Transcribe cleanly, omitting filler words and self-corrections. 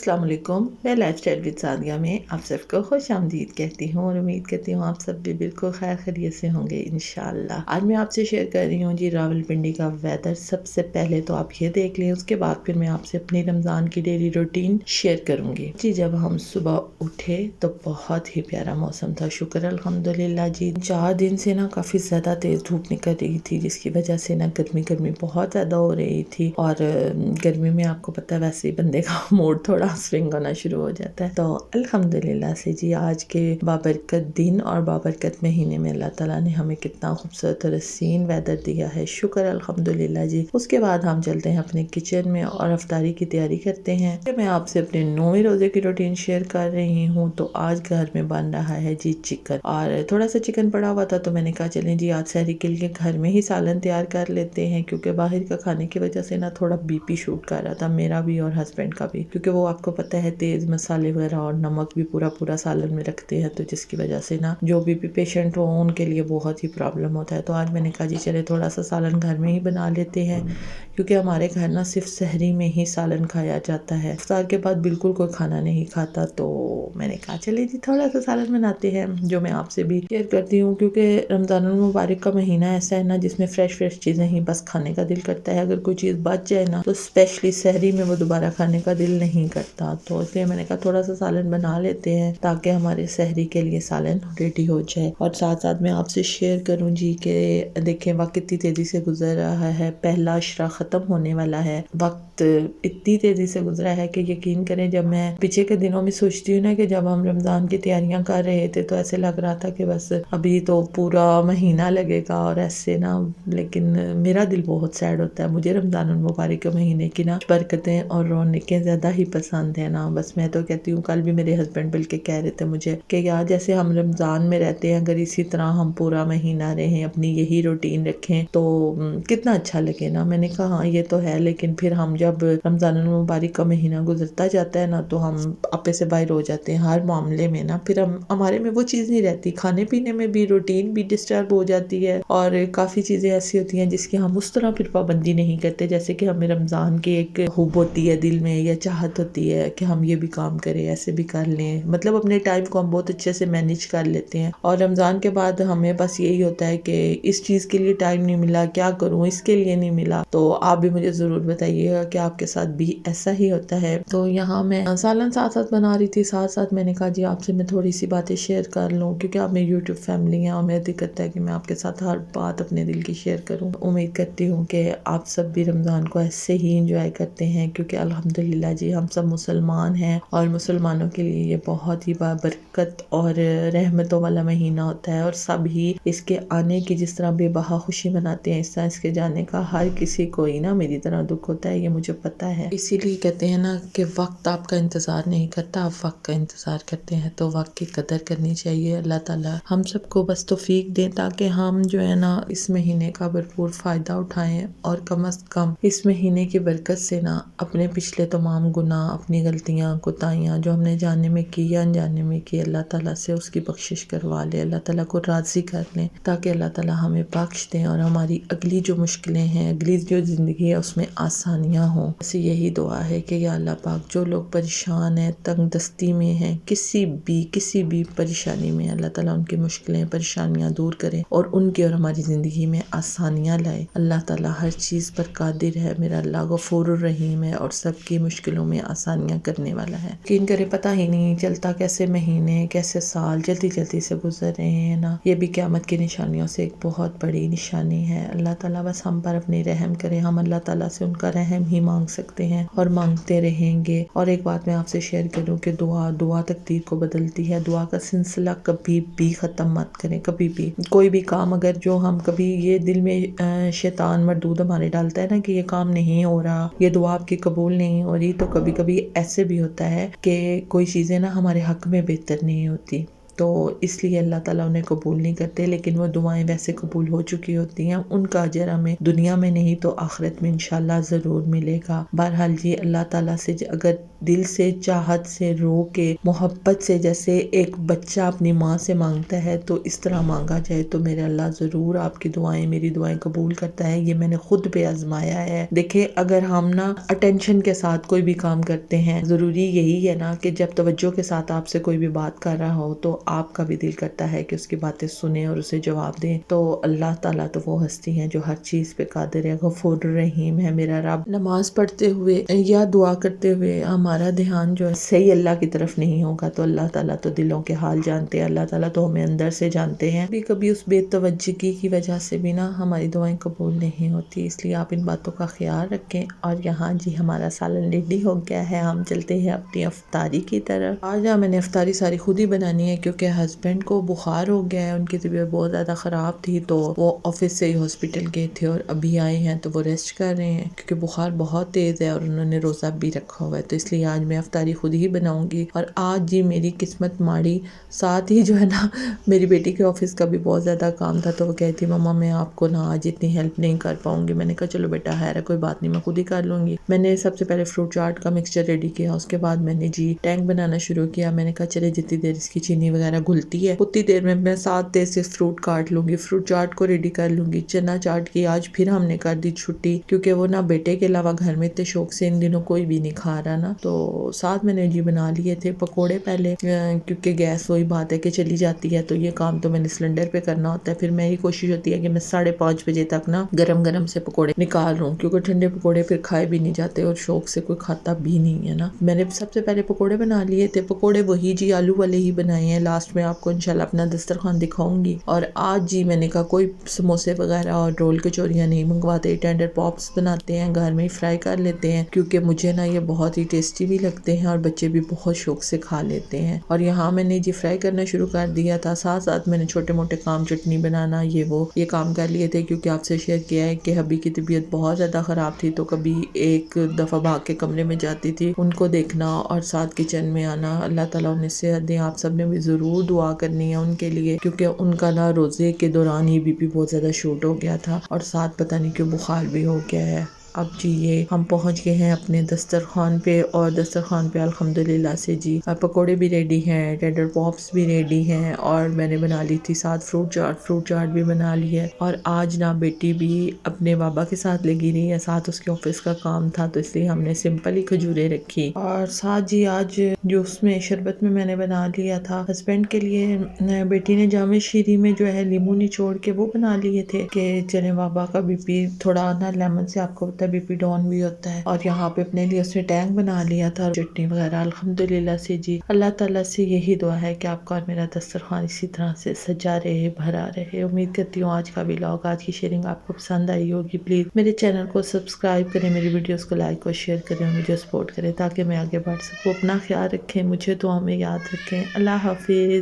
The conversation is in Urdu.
السلام علیکم، میں لائف اسٹائل ود سعدیہ میں آپ سب کو خوش آمدید کہتی ہوں اور امید کرتی ہوں آپ سب بھی بالکل خیر خیریت سے ہوں گے انشاءاللہ۔ آج میں آپ سے شیئر کر رہی ہوں جی راولپنڈی کا ویدر۔ سب سے پہلے تو آپ یہ دیکھ لیں، اس کے بعد پھر میں آپ سے اپنی رمضان کی ڈیلی روٹین شیئر کروں گی جی۔ جب ہم صبح اٹھے تو بہت ہی پیارا موسم تھا، شکر الحمدللہ جی۔ 4 دن سے کافی زیادہ تیز دھوپ نکل رہی تھی، جس کی وجہ سے گرمی بہت زیادہ ہو رہی تھی، اور گرمی میں آپ کو پتہ ہے ویسے ہی بندے کا موڈ تھوڑا سوئنگ ہونا شروع ہو جاتا ہے۔ تو الحمدللہ سے جی آج کے بابرکت دن اور بابرکت مہینے میں اللہ تعالیٰ نے ہمیں کتنا خوبصورت اور حسین ویدر دیا ہے، شکر الحمدللہ جی۔ اس کے بعد ہم چلتے ہیں اپنے کچن میں اور افطاری کی تیاری کرتے ہیں۔ میں آپ سے اپنے 9ویں روزے کی روٹین شیئر کر رہی ہوں۔ تو آج گھر میں بن رہا ہے جی چکن، اور تھوڑا سا چکن پڑا ہوا تھا تو میں نے کہا چلیں جی آج سحری کے لیے گھر میں ہی سالن تیار کر لیتے ہیں، کیونکہ باہر کا کھانے کی وجہ سے تھوڑا بی پی شوٹ کر رہا تھا، میرا بھی اور ہسبینڈ کا بھی، کیونکہ وہ آپ کو پتہ ہے تیز مسالے وغیرہ اور نمک بھی پورا سالن میں رکھتے ہیں، تو جس کی وجہ سے جو بی پی پیشنٹ ہو ان کے لیے بہت ہی پرابلم ہوتا ہے۔ تو آج میں نے کہا جی چلے تھوڑا سا سالن گھر میں ہی بنا لیتے ہیں، کیونکہ ہمارے گھر صرف سحری میں ہی سالن کھایا جاتا ہے، افطار کے بعد بالکل کوئی کھانا نہیں کھاتا۔ تو میں نے کہا چلے جی تھوڑا سا سالن بناتے ہیں، جو میں آپ سے بھی شیئر کرتی ہوں، کیونکہ رمضان المبارک کا مہینہ ایسا ہے جس میں فریش چیزیں ہی بس کھانے کا دل کرتا ہے۔ اگر کوئی چیز بچ جائے تو اسپیشلی سحری میں وہ دوبارہ کھانے کا دل نہیں کرتا، تو اس لیے میں نے کہا تھوڑا سا سالن بنا لیتے ہیں تاکہ ہمارے سحری کے لیے سالن ریڈی ہو جائے۔ اور ساتھ ساتھ میں آپ سے شیئر کروں جی کہ دیکھیں وقت اتنی تیزی سے گزر رہا ہے، پہلا عشرہ ختم ہونے والا ہے، وقت اتنی تیزی سے گزرا ہے کہ یقین کریں جب میں پیچھے کے دنوں میں سوچتی ہوں کہ جب ہم رمضان کی تیاریاں کر رہے تھے تو ایسے لگ رہا تھا کہ بس ابھی تو پورا مہینہ لگے گا، اور ایسے لیکن میرا دل بہت سیڈ ہوتا ہے۔ مجھے رمضان المبارک کے مہینے کی برکتیں اور رونقیں زیادہ ہی پسند ہیں بس میں تو کہتی ہوں، کل بھی میرے ہسبینڈ بلکہ کہہ رہے تھے مجھے کہ یار جیسے ہم رمضان میں رہتے ہیں، اگر اسی طرح ہم پورا مہینہ رہیں، اپنی یہی روٹین رکھیں تو کتنا اچھا لگے میں نے کہا ہاں یہ تو ہے، لیکن پھر ہم جب رمضان المبارک کا مہینہ گزرتا جاتا ہے تو ہم اپنے سے باہر ہو جاتے ہیں ہر معاملے میں پھر ہمارے میں وہ چیز نہیں رہتی، کھانے پینے میں بھی روٹین بھی ڈسٹرب ہو جاتی ہے، اور کافی چیزیں ایسی ہوتی ہیں جس کی ہم اس طرح پھر پابندی نہیں کرتے، جیسے کہ ہمیں رمضان کی ایک خوب ہوتی ہے دل میں، یا چاہت ہوتی ہے کہ ہم یہ بھی کام کریں، ایسے بھی کر لیں، مطلب اپنے ٹائم کو ہم بہت اچھے سے مینیج کر لیتے ہیں۔ اور رمضان کے بعد ہمیں بس یہی ہوتا ہے کہ اس چیز کے لیے ٹائم نہیں ملا، کیا کروں، اس کے لیے نہیں ملا۔ تو آپ بھی مجھے ضرور بتائیے گا کہ آپ کے ساتھ بھی ایسا ہی ہوتا ہے۔ تو یہاں میں سالن ساتھ ساتھ بنا رہی تھی، ساتھ ساتھ میں نے کہا جی آپ سے میں تھوڑی سی باتیں شیئر کر لوں، کیونکہ آپ میری یوٹیوب فیملی ہیں اور میرا دل کرتا ہے کہ میں آپ کے ساتھ ہر بات اپنے دل کی شیئر کروں۔ امید کرتی ہوں کہ آپ سب بھی رمضان کو ایسے ہی انجوائے کرتے ہیں، کیونکہ الحمدللہ جی ہم سب مسلمان ہیں، اور مسلمانوں کے لیے یہ بہت ہی بابرکت اور رحمتوں والا مہینہ ہوتا ہے، اور سب ہی اس کے آنے کی جس طرح بے بہا خوشی مناتے ہیں، اس طرح اس کے جانے کا ہر کسی کو ہی میری طرح دکھ ہوتا ہے، یہ مجھے پتا ہے۔ اسی لیے کہتے ہیں کہ وقت آپ کا انتظار نہیں کرتا، آپ وقت کا انتظار کرتے ہیں، تو وقت کی قدر کرنی چاہیے۔ اللہ تعالیٰ ہم سب کو بس توفیق دیں تاکہ ہم جو ہے اس مہینے کا بھرپور فائدہ اٹھائیں، اور کم از کم اس مہینے کی برکت سے اپنے پچھلے تمام گناہ، اپنی غلطیاں کوتاہیاں جو ہم نے جاننے میں کی یا انجانے میں کی، اللہ تعالیٰ سے اس کی بخشش کروا لے، اللہ تعالیٰ کو راضی کر لیں، تاکہ اللہ تعالیٰ ہمیں بخش دیں اور ہماری اگلی جو مشکلیں ہیں، اگلی جو زندگی ہے اس میں آسانیاں ہوں۔ بس یہی دعا ہے کہ یا اللہ پاک جو لوگ پریشان ہیں، تنگ دستی میں ہیں، کسی بھی پریشانی میں، اللہ تعالیٰ ان کی مشکلیں پریشانیاں دور کریں اور ان کی اور ہماری زندگی میں آسانیاں لائے۔ اللہ تعالیٰ ہر چیز پر قادر ہے، میرا اللہ غفور الرحیم ہے، اور سب کی مشکلوں میں آسانیاں کرنے والا ہے۔ یقین کرے پتہ ہی نہیں چلتا کیسے مہینے، کیسے سال جلدی سے گزر رہے ہیں یہ بھی قیامت کی نشانیوں سے ایک بہت بڑی نشانی ہے۔ اللہ تعالیٰ بس ہم پر اپنی رحم کرے، ہم اللہ تعالیٰ سے ان کا رحم ہی مانگ سکتے ہیں اور مانگتے رہیں گے۔ اور ایک بات میں آپ سے شیئر کروں کہ دعا تقدیر کو بدلتی ہے، دعا کا سلسلہ کبھی بھی ختم مت کریں، کبھی بھی کوئی بھی کام اگر جو ہم کبھی یہ دل میں شیطان مردود ہمارے ڈالتا ہے کہ یہ کام نہیں ہو رہا، یہ دعا آپ کی قبول نہیں ہو رہی، تو کبھی کبھی ایسے بھی ہوتا ہے کہ کوئی چیزیں ہمارے حق میں بہتر نہیں ہوتی، تو اس لیے اللہ تعالیٰ انہیں قبول نہیں کرتے، لیکن وہ دعائیں ویسے قبول ہو چکی ہوتی ہیں، ان کا اجر ہمیں دنیا میں نہیں تو آخرت میں انشاءاللہ ضرور ملے گا۔ بہرحال جی اللہ تعالیٰ سے اگر دل سے چاہت سے رو کے محبت سے، جیسے ایک بچہ اپنی ماں سے مانگتا ہے تو اس طرح مانگا جائے تو میرے اللہ ضرور آپ کی دعائیں، میری دعائیں قبول کرتا ہے۔ یہ میں نے خود پہ آزمایا ہے۔ دیکھیں اگر ہم نا اٹینشن کے ساتھ کوئی بھی کام کرتے ہیں، ضروری یہی ہے نا کہ جب توجہ کے ساتھ آپ سے کوئی بھی بات کر رہا ہو تو آپ کا بھی دل کرتا ہے کہ اس کی باتیں سنیں اور اسے جواب دیں۔ تو اللہ تعالیٰ تو وہ ہستی ہیں جو ہر چیز پہ قادر ہے، غفور رحیم ہے میرا رب۔ نماز پڑھتے ہوئے یا دعا کرتے ہوئے ہمارا دھیان جو ہے صحیح اللہ کی طرف نہیں ہوگا تو اللہ تعالیٰ تو دلوں کے حال جانتے ہیں، اللہ تعالیٰ تو ہمیں اندر سے جانتے ہیں۔ کبھی کبھی اس بے توجہی کی وجہ سے بھی نا ہماری دعائیں قبول نہیں ہوتی، اس لیے آپ ان باتوں کا خیال رکھیں۔ اور یہاں جی ہمارا سالن ریڈی ہو گیا ہے، ہم چلتے ہیں اپنی افطاری کی طرف۔ آج میں نے افطاری ساری خود ہی بنانی ہے کیونکہ ہسبینڈ کو بخار ہو گیا ہے، ان کی طبیعت بہت زیادہ خراب تھی تو وہ آفس سے ہی ہاسپٹل گئے تھے اور ابھی آئے ہیں تو وہ ریسٹ کر رہے ہیں کیونکہ بخار بہت تیز ہے اور انہوں نے روزہ بھی رکھا ہوا ہے، تو اس لیے آج میں افطاری خود ہی بناؤں گی۔ اور آج جی میری قسمت ماڑی، ساتھ ہی جو ہے نا میری بیٹی کے آفس کا بھی بہت زیادہ کام تھا تو وہ کہتی مما میں آپ کو نا آج اتنی ہیلپ نہیں کر پاؤں گی۔ میں نے کہا چلو بیٹا خیر ہے، کوئی بات نہیں، میں خود ہی کر لوں گی۔ میں نے سب سے پہلے فروٹ چاٹ کا مکسچر ریڈی کیا، اس کے بعد میں نے جی ٹینک بنانا شروع کیا۔ میں نے کہا چلے جتنی دیر اس کی چینی وغیرہ گھلتی ہے اتنی دیر میں 7 دیر سے فروٹ کاٹ لوں گی، فروٹ چاٹ کو ریڈی کر لوں گی۔ چنا چاٹ کی آج پھر ہم نے کر دی چھٹی کیونکہ وہ نا بیٹے کے علاوہ گھر میں اتنے شوق سے ان دنوں کوئی بھی نہیں کھا رہا نا، تو ساتھ میں نے جی بنا لیے تھے پکوڑے پہلے، کیونکہ گیس وہی بات ہے کہ چلی جاتی ہے تو یہ کام تو میں نے سلنڈر پہ کرنا ہوتا ہے۔ پھر میری کوشش ہوتی ہے کہ میں 5:30 بجے تک نا گرم گرم سے پکوڑے نکال لوں کیونکہ ٹھنڈے پکوڑے پھر کھائے بھی نہیں جاتے اور شوق سے کوئی کھاتا بھی نہیں ہے نا۔ میں نے سب سے پہلے پکوڑے بنا لیے تھے، پکوڑے وہی جی آلو والے ہی بنائے ہیں، لاسٹ میں آپ کو انشاءاللہ اپنا دسترخوان دکھاؤں گی۔ اور آج جی میں نے کہا کوئی سموسے وغیرہ اور رول کچوریاں نہیں منگواتے، ٹینڈر پاپس بناتے ہیں، گھر میں ہی فرائی کر لیتے ہیں کیونکہ مجھے نا یہ بہت ہی ٹیسٹی بھی لگتے ہیں اور بچے بھی بہت شوق سے کھا لیتے ہیں۔ اور یہاں میں نے جی فرائی کرنا شروع کر دیا تھا، ساتھ ساتھ میں نے چھوٹے موٹے کام، چٹنی بنانا، یہ کام کر لیے تھے کیونکہ آپ سے شیئر کیا ہے کہ حبی کی طبیعت بہت زیادہ خراب تھی تو کبھی ایک دفعہ بھاگ کے کمرے میں جاتی تھی ان کو دیکھنا اور ساتھ کچن میں آنا۔ اللہ تعالیٰ انہیں صحت دے، آپ سب نے بھی ضرور دعا کرنی ہے ان کے لیے کیونکہ ان کا نا روزے کے دوران ہی بی پی بہت زیادہ شوٹ ہو گیا تھا اور ساتھ پتہ نہیں کیوں بخار بھی ہو گیا ہے۔ اب جی یہ ہم پہنچ گئے ہیں اپنے دسترخوان پہ اور دسترخوان پہ الحمدللہ سے جی پکوڑے بھی ریڈی ہیں، ٹینڈر پاپس بھی ریڈی ہیں اور میں نے بنا لی تھی ساتھ فروٹ چاٹ بھی بنا لی ہے۔ اور آج نا بیٹی بھی اپنے بابا کے ساتھ لگی رہی ہے، ساتھ اس کے آفس کا کام تھا تو اس لیے ہم نے سمپل ہی کھجورے رکھی اور ساتھ جی آج جو اس میں شربت میں نے بنا لیا تھا ہسبینڈ کے لیے، بیٹی نے جامع شیری میں جو ہے لیمو نچوڑ کے وہ بنا لیے تھے کہ چلے بابا کا بی پی تھوڑا نا لیمن سے آپ کو پتہ بی پی ڈاؤن بھی ہوتا ہے، اور یہاں پہ اپنے لیے اس نے ٹینک بنا لیا تھا، چٹنی وغیرہ الحمدللہ سے جی اللہ تعالیٰ سے یہی دعا ہے کہ آپ کا اور میرا دسترخوان اسی طرح سے سجا رہے، بھرا رہے۔ امید کرتی ہوں آج کا ولاگ، آج کی شیئرنگ آپ کو پسند آئی ہوگی۔ پلیز میرے چینل کو سبسکرائب کریں، میری ویڈیوز کو لائک اور شیئر کریں اور مجھے سپورٹ کریں تاکہ میں آگے بڑھ سکوں۔ اپنا خیال رکھیں، مجھے دعاؤں میں یاد رکھیں۔ اللہ حافظ۔